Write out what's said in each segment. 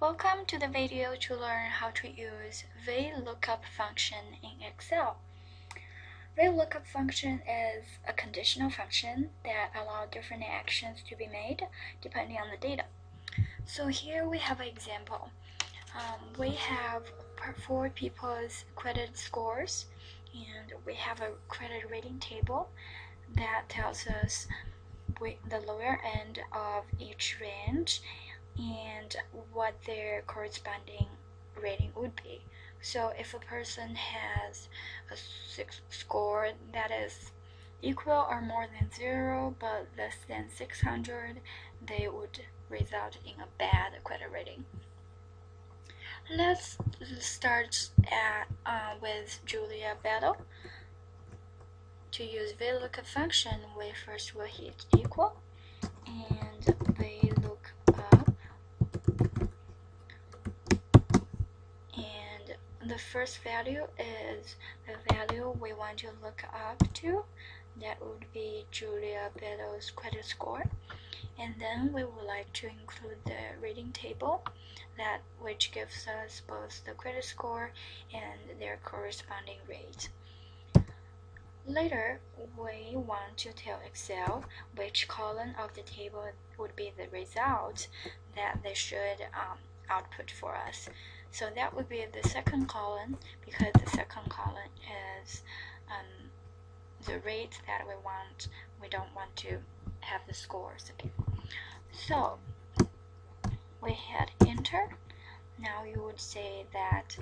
Welcome to the video to learn how to use Vlookup function in Excel. Vlookup function is a conditional function that allows different actions to be made depending on the data. So here we have an example. We have 4 people's credit scores, and we have a credit rating table that tells us the lower end of each range and what their corresponding rating would be. So if a person has a score that is equal or more than 0 but less than 600, they would result in a bad credit rating. Let's start with Julia Battle. To use Vlookup function, we first will hit equal and Vlookup, and the first value is the value we want to look up to. That would be Julia Battle's credit score, and then we would like to include the rating table which gives us both the credit score and their corresponding rate. Later, we want to tell Excel which column of the table would be the result that they should output for us. So that would be the second column, because the second column is the rate that we want. We don't want to have the scores. Okay. So we hit enter. Now you would say that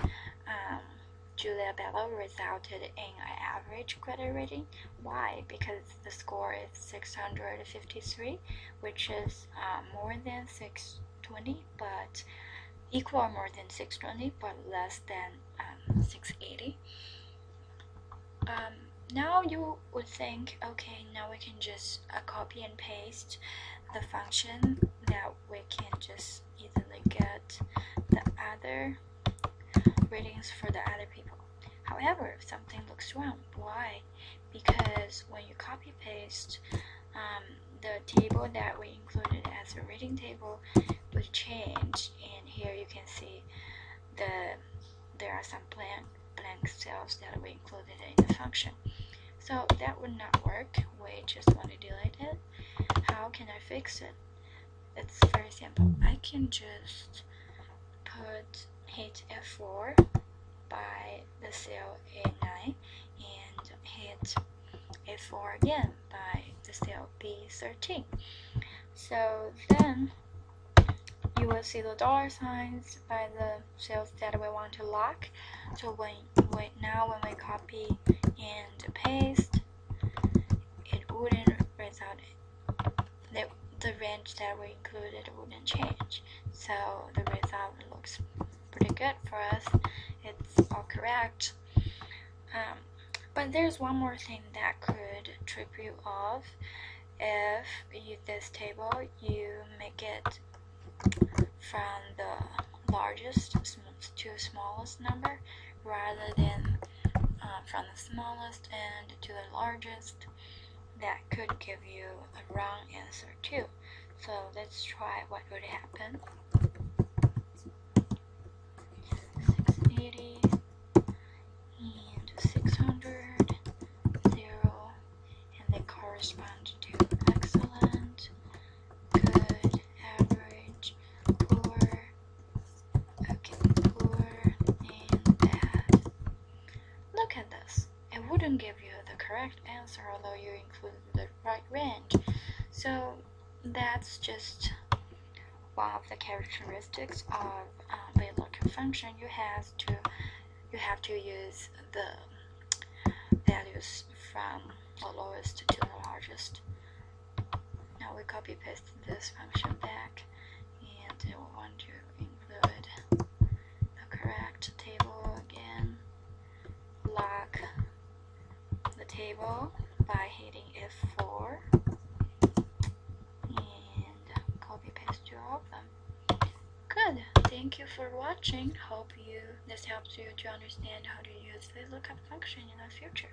Julia Bello resulted in an average credit rating. Why? Because the score is 653, which is more than 620, but equal or more than 620, but less than 680. Now you would think, okay, now we can just copy and paste the function that we can just easily get the other ratings for the other people. However, something looks wrong. Why? Because when you copy paste, the table that we included as a rating table would change, and here you can see there are some blank cells that we included in the function. So that would not work. We just want to delete it. How can I fix it? It's very simple. I can just hit F4 by the cell A9 and hit F4 again by the cell B13. So then you will see the dollar signs by the cells that we want to lock. So when we copy and paste, it wouldn't result. The range that we included wouldn't change. So the result looks pretty good for us. It's all correct. But there's one more thing that could trip you off. If this table, you make it from the largest to smallest number rather than from the smallest end to the largest, that could give you a wrong answer too. So let's try what would happen. 680 and 600, 0, and they correspond to excellent, good, average, poor, okay, poor, and bad. Look at this. It wouldn't give you the correct answer although you included the right range. So that's just one of the characteristics of Vlookup function. You have to use the values from the lowest to the largest. Now we copy paste this function back, and we want to include the correct table again. Lock the table by hitting F4 and copy paste to all of them. Good. Thank you for watching. Hope this helps you to understand how to use the Vlookup function in the future.